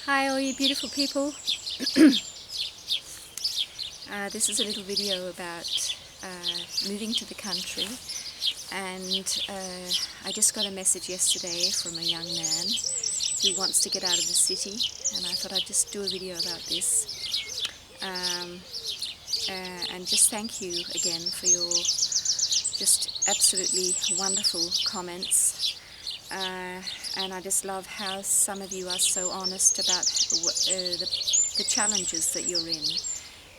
Hi all you beautiful people. This is a little video about moving to the country, and I just got a message yesterday from a young man who wants to get out of the city, and I thought I'd just do a video about this, and just thank you again for your just absolutely wonderful comments. And I just love how some of you are so honest about the challenges that you're in,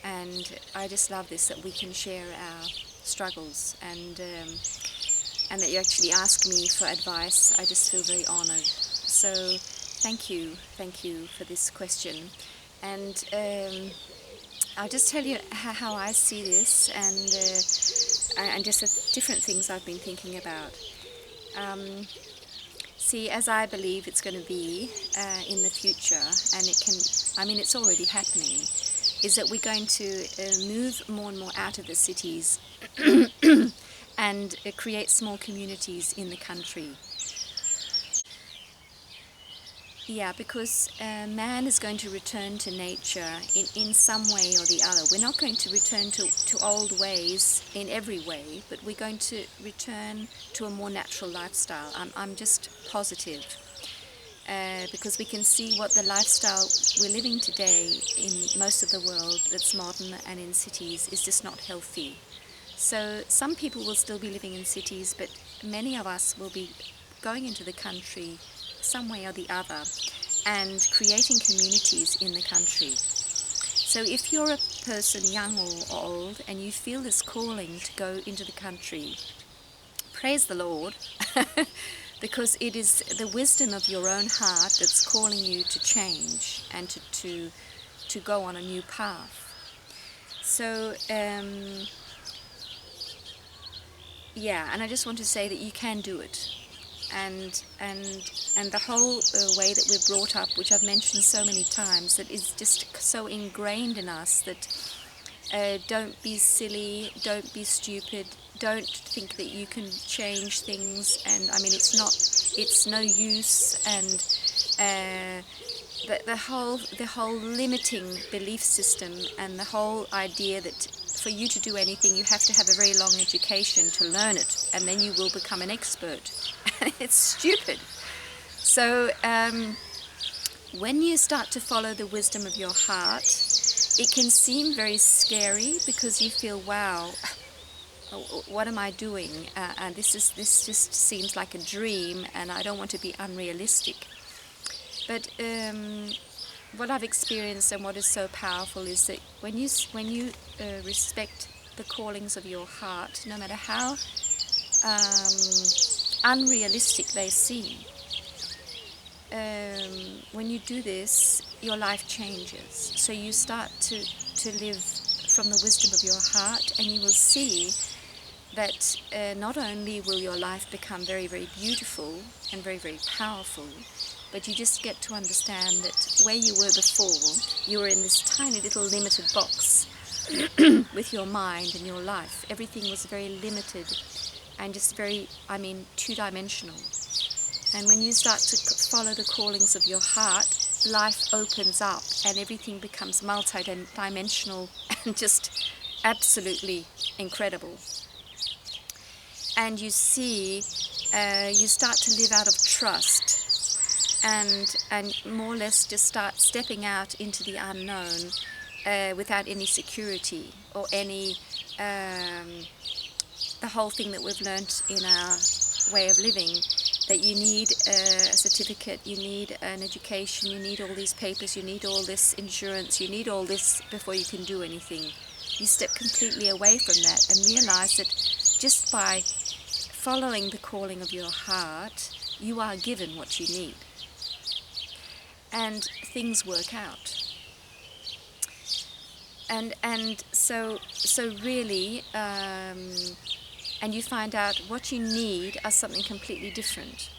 and I just love this, that we can share our struggles, and that you actually ask me for advice. I just feel very honored. So thank you for this question, and I'll just tell you how I see this, and just the different things I've been thinking about. See, as I believe it's going to be in the future, and it's already happening, is that we're going to move more and more out of the cities and create small communities in the country. Yeah, because man is going to return to nature in some way or the other. We're not going to return to old ways in every way, but we're going to return to a more natural lifestyle. I'm just positive, because we can see what the lifestyle we're living today in most of the world that's modern and in cities is just not healthy. So some people will still be living in cities, but many of us will be going into the country some way or the other and creating communities in the country. So if you're a person, young or old, and you feel this calling to go into the country, praise the Lord, because it is the wisdom of your own heart that's calling you to change and to go on a new path. So yeah, and I just want to say that you can do it. And the whole way that we're brought up, which I've mentioned so many times, that is just so ingrained in us, that don't be silly, don't be stupid, don't think that you can change things, and it's no use, and the whole limiting belief system, and the whole idea that for you to do anything you have to have a very long education to learn it, and then you will become an expert. It's stupid. So when you start to follow the wisdom of your heart, it can seem very scary, because you feel, wow, what am I doing? And this just seems like a dream, and I don't want to be unrealistic. But what I've experienced, and what is so powerful, is that when you respect the callings of your heart, no matter how unrealistic they seem, when you do this, your life changes. So you start to live from the wisdom of your heart, and you will see that not only will your life become very, very beautiful and very, very powerful, but you just get to understand that where you were before, you were in this tiny little limited box with your mind and your life. Everything was very limited and just very, two-dimensional. And when you start to follow the callings of your heart, life opens up and everything becomes multi-dimensional and just absolutely incredible. And you see, you start to live out of trust, and more or less just start stepping out into the unknown without any security or any the whole thing that we've learnt in our way of living, that you need a certificate, you need an education, you need all these papers, you need all this insurance, you need all this before you can do anything. You step completely away from that and realize that just by following the calling of your heart, you are given what you need, and things work out. And so really, and you find out what you need as something completely different.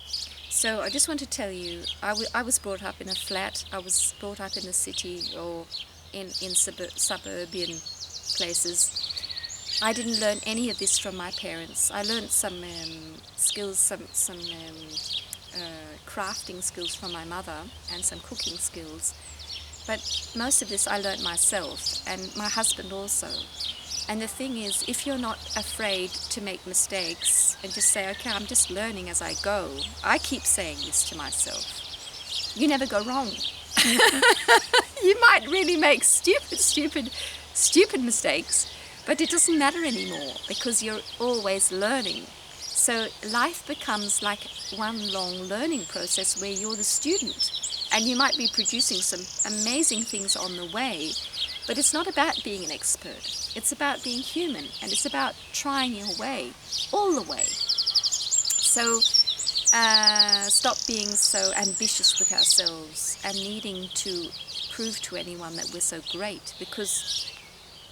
So I just want to tell you, I was brought up in a flat. I was brought up in the city or in suburban places. I didn't learn any of this from my parents. I learned some skills, some crafting skills from my mother and some cooking skills. But most of this I learned myself, and my husband also. And the thing is, if you're not afraid to make mistakes and just say, okay, I'm just learning as I go, I keep saying this to myself, you never go wrong. You might really make stupid mistakes, but it doesn't matter anymore because you're always learning. So life becomes like one long learning process where you're the student, and you might be producing some amazing things on the way, but it's not about being an expert. It's about being human, and it's about trying your way, all the way. So stop being so ambitious with ourselves and needing to prove to anyone that we're so great, because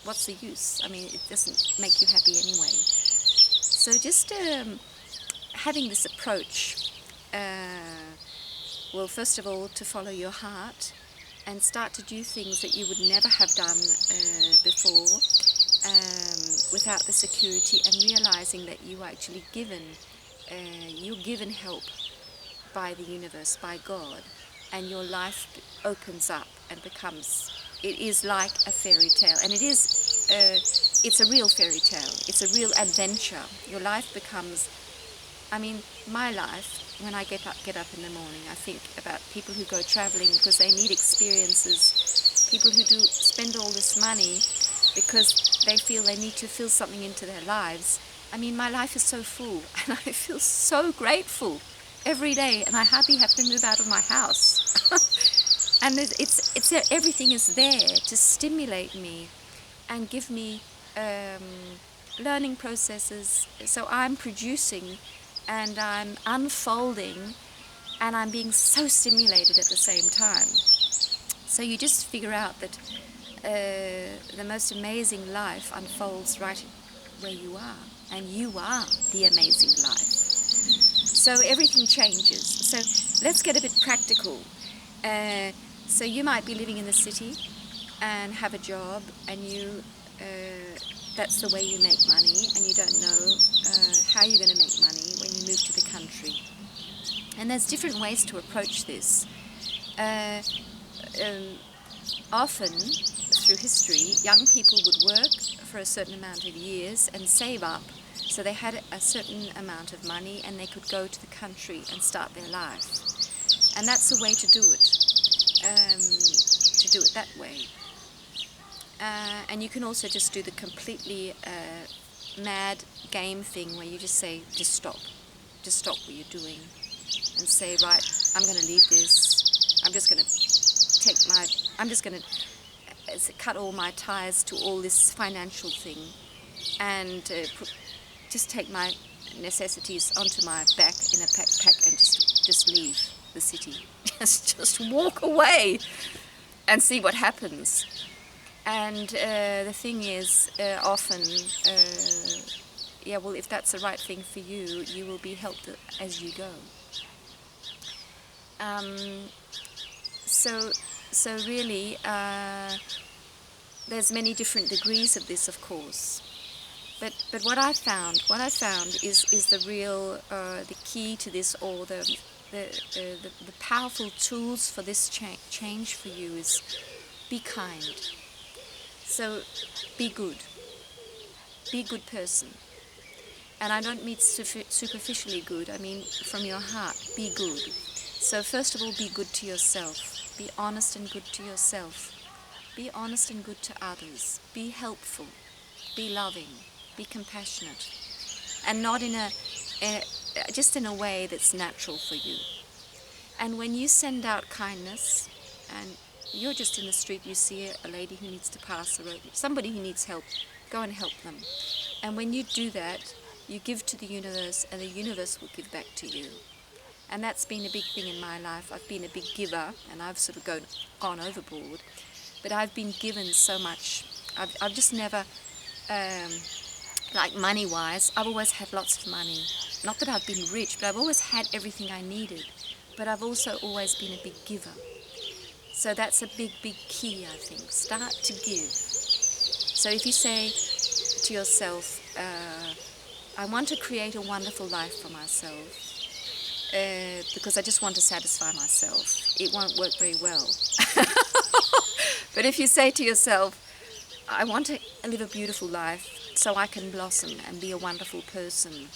what's the use? I mean, it doesn't make you happy anyway. So just having this approach, well, first of all, to follow your heart and start to do things that you would never have done before, without the security, and realizing that you are actually you're given help by the universe, by God, and your life opens up and it is like a fairy tale, and it's a real fairy tale, it's a real adventure. Your life becomes, I mean, my life, when I get up in the morning, I think about people who go traveling because they need experiences, people who do spend all this money because they feel they need to fill something into their lives. I mean, my life is so full, and I feel so grateful every day, and I hardly have to move out of my house. And everything is there to stimulate me and give me learning processes. So I'm producing and I'm unfolding, and I'm being so stimulated at the same time. So you just figure out that the most amazing life unfolds right where you are, and you are the amazing life. So everything changes. So let's get a bit practical. So you might be living in the city and have a job, and that's the way you make money, and you don't know how you're going to make money when you move to the country. And there's different ways to approach this. Often, through history, young people would work for a certain amount of years and save up, so they had a certain amount of money and they could go to the country and start their life. And that's a way to do it that way. And you can also just do the completely mad game thing where you just say, just stop what you're doing and say, right, I'm going to leave this, I'm just going to cut all my ties to all this financial thing, and just take my necessities onto my back in a backpack and just leave the city. just walk away and see what happens. And the thing is, often, well, if that's the right thing for you, you will be helped as you go. So really, there's many different degrees of this, of course. But what I found is the real, the key to this, or the powerful tools for this change for you is be kind. So be good. Be a good person. And I don't mean superficially good, I mean from your heart, be good. So first of all, be good to yourself. Be honest and good to yourself. Be honest and good to others. Be helpful. Be loving. Be compassionate. And not just in a way that's natural for you. And when you send out kindness, and you're just in the street, you see a lady who needs to pass the road, somebody who needs help, go and help them. And when you do that, you give to the universe, and the universe will give back to you. And that's been a big thing in my life. I've been a big giver, and I've sort of gone overboard. But I've been given so much. I've just never, like money-wise, I've always had lots of money. Not that I've been rich, but I've always had everything I needed. But I've also always been a big giver. So that's a big, big key, I think. Start to give. So if you say to yourself, I want to create a wonderful life for myself, because I just want to satisfy myself. It won't work very well. But if you say to yourself, I want to live a beautiful life so I can blossom and be a wonderful person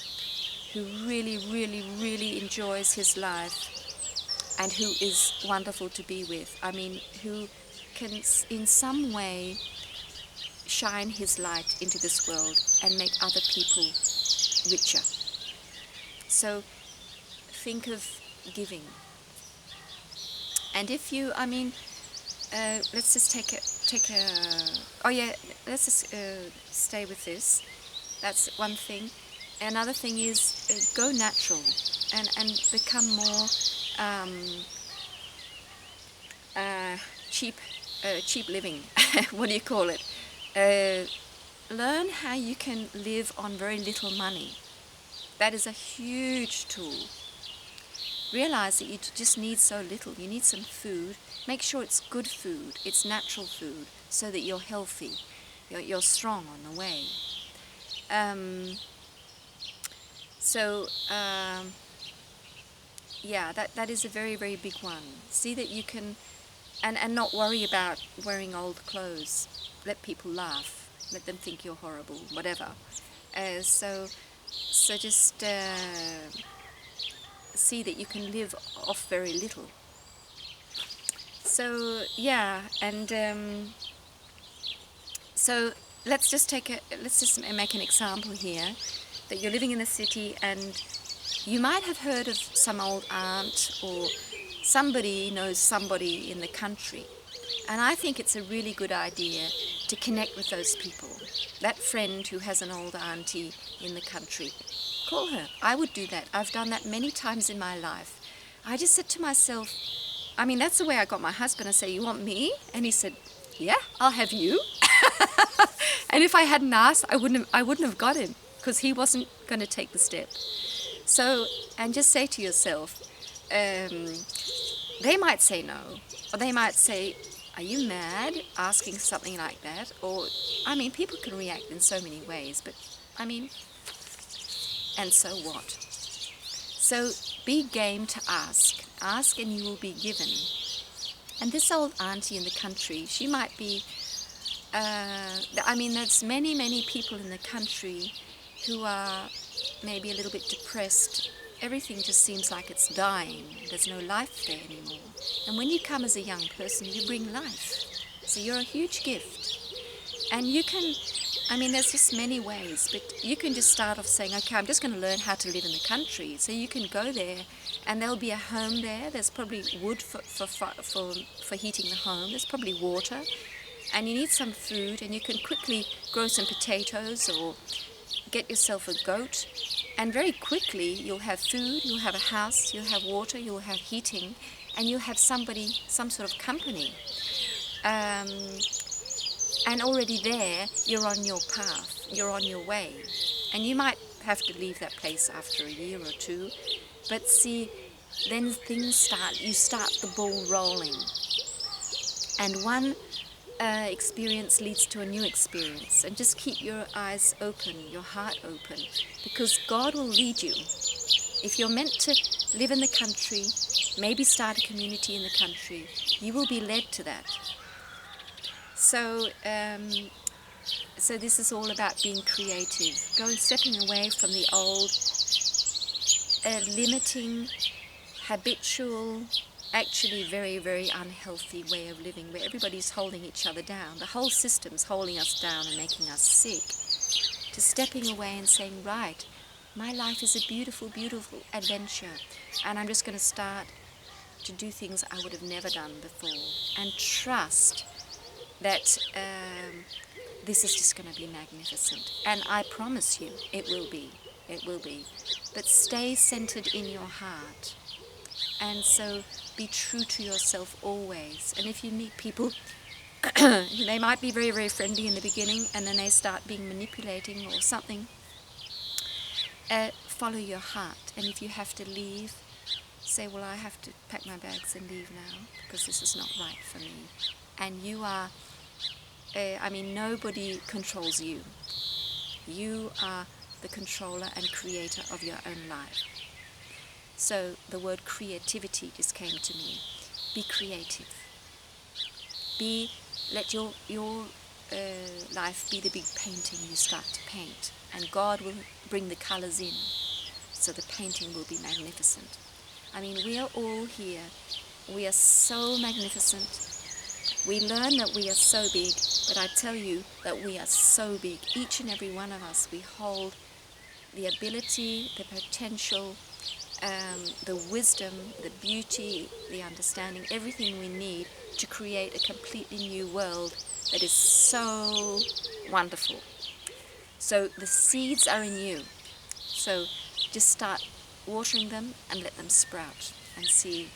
who really, really, really enjoys his life and who is wonderful to be with. I mean, who can in some way shine his light into this world and make other people richer. So think of giving. And if you, I mean, let's just let's just stay with this. That's one thing. Another thing is go natural and become more cheap living. What do you call it? Learn how you can live on very little money. That is a huge tool. Realize that you just need so little. You need some food. Make sure it's good food. It's natural food so that you're healthy. You're strong on the way. That is a very, very big one. See that you can, and not worry about wearing old clothes. Let people laugh. Let them think you're horrible, whatever. So just see that you can live off very little. So yeah, and so let's just make an example here, that you're living in a city and you might have heard of some old aunt or somebody knows somebody in the country. And I think it's a really good idea to connect with those people. That friend who has an old auntie in the country, call her. I would do that. I've done that many times in my life. I just said to myself, I mean, that's the way I got my husband. I say, you want me? And he said, yeah, I'll have you. And if I hadn't asked, I wouldn't have got him, because he wasn't going to take the step. So, and just say to yourself, they might say no, or they might say, are you mad asking something like that? Or, I mean, people can react in so many ways, but, I mean, and so what? So be game to ask. Ask and you will be given. And this old auntie in the country, she might be, I mean, there's many, many people in the country who are maybe a little bit depressed. Everything just seems like it's dying. There's no life there anymore. And when you come as a young person, you bring life. So you're a huge gift. And you can, I mean, there's just many ways, but you can just start off saying, okay, I'm just going to learn how to live in the country. So you can go there and there'll be a home there. There's probably wood for heating the home. There's probably water. And you need some food, and you can quickly grow some potatoes or get yourself a goat. And very quickly you'll have food, you'll have a house, you'll have water, you'll have heating, and you'll have some sort of company. And already there, you're on your path, you're on your way. And you might have to leave that place after a year or two, but see, then you start the ball rolling. And one experience leads to a new experience. And just keep your eyes open, your heart open, because God will lead you. If you're meant to live in the country, maybe start a community in the country, you will be led to that. So this is all about being creative, stepping away from the old, limiting, habitual, actually very, very unhealthy way of living, where everybody's holding each other down. The whole system's holding us down and making us sick. To stepping away and saying, right, my life is a beautiful, beautiful adventure, and I'm just going to start to do things I would have never done before, and trust that this is just going to be magnificent. And I promise you, it will be. It will be. But stay centered in your heart. And so be true to yourself always. And if you meet people, they might be very, very friendly in the beginning, and then they start being manipulating or something. Follow your heart. And if you have to leave, say, well, I have to pack my bags and leave now because this is not right for me. And you are, nobody controls you. You are the controller and creator of your own life. So the word creativity just came to me. Be creative. Let your life be the big painting you start to paint, and God will bring the colors in, so the painting will be magnificent. I mean, we are all here. We are so magnificent. We learn that we are so big, but I tell you that we are so big. Each and every one of us, we hold the ability, the potential, the wisdom, the beauty, the understanding, everything we need to create a completely new world that is so wonderful. So the seeds are in you. So just start watering them and let them sprout and see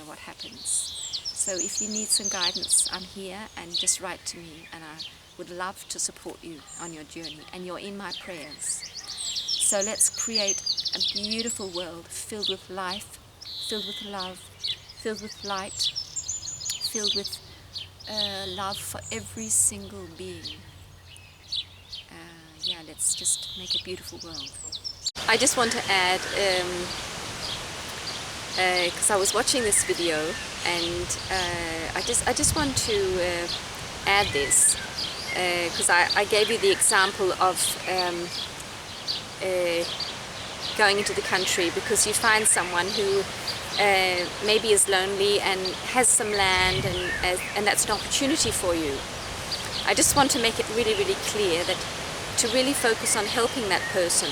what happens. So if you need some guidance, I'm here, and just write to me, and I would love to support you on your journey, and you're in my prayers. So let's create a beautiful world filled with life, filled with love, filled with light, filled with love for every single being. Let's just make a beautiful world. I just want to add, because I was watching this video, and I just want to add this, because I gave you the example of going into the country, because you find someone who maybe is lonely and has some land, and that's an opportunity for you. I just want to make it really, really clear that to really focus on helping that person.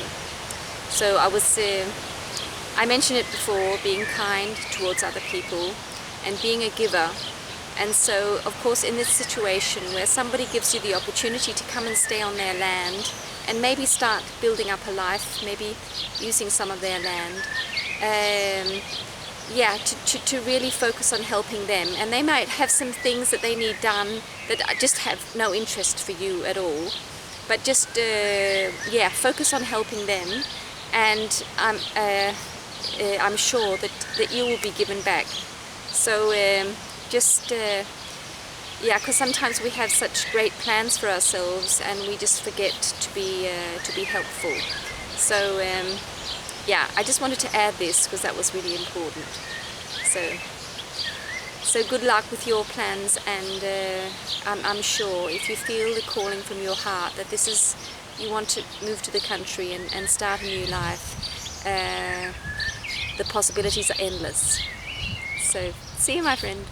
So I mentioned it before, being kind towards other people and being a giver. And so, of course, in this situation where somebody gives you the opportunity to come and stay on their land and maybe start building up a life, maybe using some of their land, to really focus on helping them. And they might have some things that they need done that just have no interest for you at all. But just, focus on helping them, and I'm sure that you will be given back. So because sometimes we have such great plans for ourselves and we just forget to be helpful. So I just wanted to add this because that was really important. So good luck with your plans, and I'm sure if you feel the calling from your heart that you want to move to the country and start a new life, the possibilities are endless. So see you, my friend.